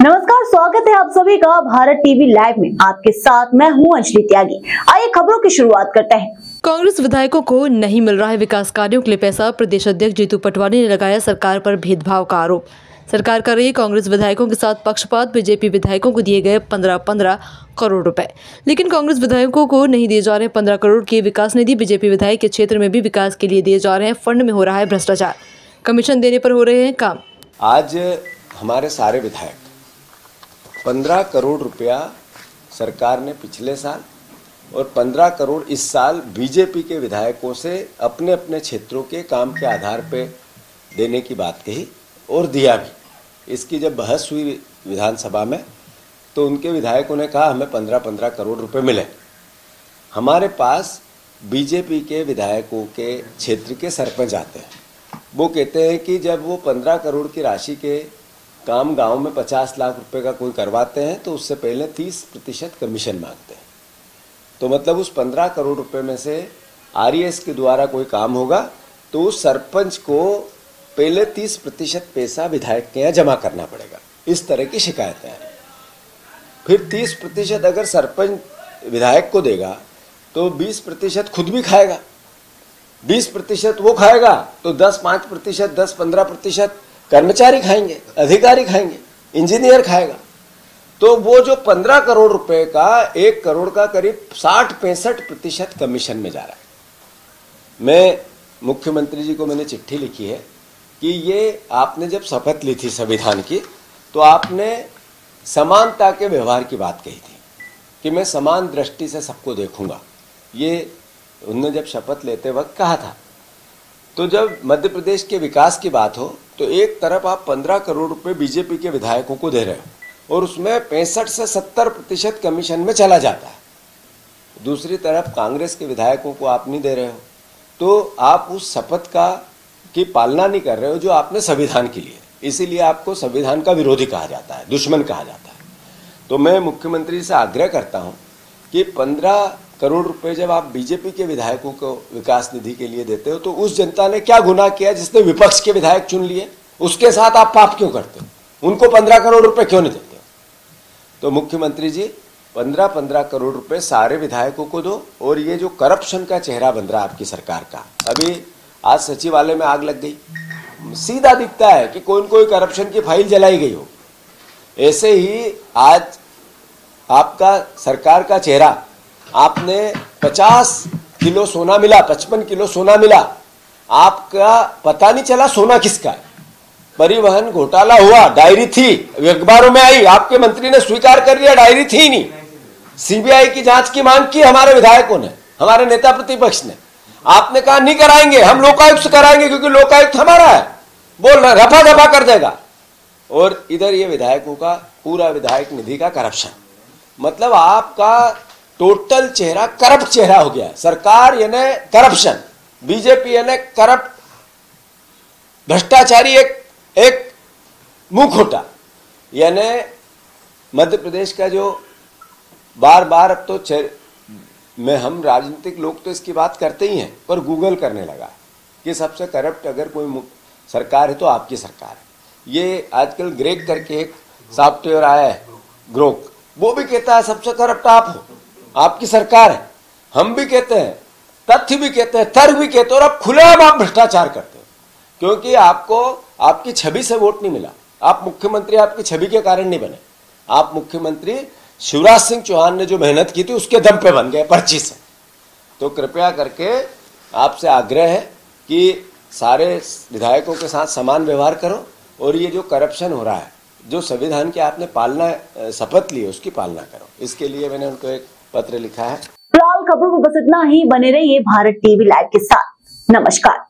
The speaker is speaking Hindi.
नमस्कार, स्वागत है आप सभी का भारत टीवी लाइव में। आपके साथ मैं हूं अंजलि त्यागी। आइए खबरों की शुरुआत करते हैं। कांग्रेस विधायकों को नहीं मिल रहा है विकास कार्यों के लिए पैसा। प्रदेश अध्यक्ष जीतू पटवारी ने लगाया सरकार पर भेदभाव का आरोप। सरकार कर रही है कांग्रेस विधायकों के साथ पक्षपात। बीजेपी विधायकों को दिए गए 15 करोड़ रुपए, लेकिन कांग्रेस विधायकों को नहीं दिए जा रहे 15 करोड़ की विकास निधि। बीजेपी विधायक के क्षेत्र में भी विकास के लिए दिए जा रहे हैं फंड में हो रहा है भ्रष्टाचार। कमीशन देने पर हो रहे हैं काम। आज हमारे सारे विधायक 15 करोड़ रुपया सरकार ने पिछले साल और 15 करोड़ इस साल बीजेपी के विधायकों से अपने अपने क्षेत्रों के काम के आधार पे देने की बात कही और दिया भी। इसकी जब बहस हुई विधानसभा में तो उनके विधायकों ने कहा हमें 15-15 करोड़ रुपए मिले। हमारे पास बीजेपी के विधायकों के क्षेत्र के सरपंच आते हैं, वो कहते हैं कि जब वो 15 करोड़ की राशि के काम गांव में 50 लाख रुपए का कोई करवाते हैं तो उससे पहले 30% कमीशन मांगते हैं। तो मतलब उस 15 करोड़ रुपए में से आरईएस के द्वारा कोई काम होगा तो उस सरपंच को पहले 30% पैसा विधायक के यहाँ जमा करना पड़ेगा। इस तरह की शिकायतें हैं। फिर 30% अगर सरपंच विधायक को देगा तो 20% खुद भी खाएगा, 20% वो खाएगा तो 10-5%, 10-15% कर्मचारी खाएंगे, अधिकारी खाएंगे, इंजीनियर खाएगा। तो वो जो 15 करोड़ रुपए का 1 करोड़ का करीब 60-65% कमीशन में जा रहा है। मैं मुख्यमंत्री जी को मैंने चिट्ठी लिखी है कि ये आपने जब शपथ ली थी संविधान की तो आपने समानता के व्यवहार की बात कही थी कि मैं समान दृष्टि से सबको देखूंगा। ये उन्होंने जब शपथ लेते वक्त कहा था। तो जब मध्य प्रदेश के विकास की बात हो तो एक तरफ आप 15 करोड़ रुपए बीजेपी के विधायकों को दे रहे हो और उसमें 65 से 70% कमीशन में चला जाता है। दूसरी तरफ कांग्रेस के विधायकों को आप नहीं दे रहे हो तो आप उस शपथ की पालना नहीं कर रहे हो जो आपने संविधान की ली है। इसीलिए आपको संविधान का विरोधी कहा जाता है, दुश्मन कहा जाता है। तो मैं मुख्यमंत्री से आग्रह करता हूँ कि 15 करोड़ रुपए जब आप बीजेपी के विधायकों को विकास निधि के लिए देते हो तो उस जनता ने क्या गुनाह किया जिसने विपक्ष के विधायक चुन लिए? उसके साथ आप पाप क्यों करते हो? उनको 15 करोड़ रुपए क्यों नहीं देते हो? तो मुख्यमंत्री जी 15-15 करोड़ रुपए सारे विधायकों को दो। और ये जो करप्शन का चेहरा बन रहा है आपकी सरकार का, अभी आज सचिवालय में आग लग गई, सीधा दिखता है कि कोई न कोई करप्शन की फाइल जलाई गई हो। ऐसे ही आज आपका सरकार का चेहरा, आपने 50 किलो सोना मिला, 55 किलो सोना मिला, आपका पता नहीं चला सोना किसका है। परिवहन घोटाला हुआ, डायरी थी, अखबारों में आई, आपके मंत्री ने स्वीकार कर लिया डायरी थी नहीं। सीबीआई की जांच की मांग की हमारे विधायकों ने, हमारे नेता प्रतिपक्ष ने। आपने कहा नहीं कराएंगे, हम लोकायुक्त से कराएंगे क्योंकि लोकायुक्त हमारा है, बोल रहा रफा दफा कर देगा। और इधर ये विधायकों का पूरा विधायक निधि का करप्शन, मतलब आपका टोटल चेहरा करप्ट चेहरा हो गया है। सरकार यानी करप्शन, बीजेपी यानी करप्ट, भ्रष्टाचारी, एक मुंह खोटा। यानी मध्य प्रदेश का जो बार बार अब तो हम राजनीतिक लोग तो इसकी बात करते ही हैं, पर गूगल करने लगा कि सबसे करप्ट अगर कोई सरकार है तो आपकी सरकार है। ये आजकल ग्रेक करके एक सॉफ्टवेयर आया है, ग्रोक, वो भी कहता है सबसे करप्ट आप हो, आपकी सरकार है। हम भी कहते हैं, तथ्य भी कहते हैं, तर्क भी कहते हैं, और अब खुलेआम आप भ्रष्टाचार करते हो क्योंकि आपको आपकी छवि से वोट नहीं मिला। आप मुख्यमंत्री आपकी छवि के कारण नहीं बने। आप मुख्यमंत्री शिवराज सिंह चौहान ने जो मेहनत की थी उसके दम पे बन गए, पर्ची से। तो कृपया करके आपसे आग्रह है कि सारे विधायकों के साथ समान व्यवहार करो और ये जो करप्शन हो रहा है, जो संविधान की आपने पालना शपथ ली है उसकी पालना करो। इसके लिए मैंने उनको एक पत्र लिखा है। फिलहाल खबरों में बस इतना ही। बने रहिए भारत टीवी लाइव के साथ। नमस्कार।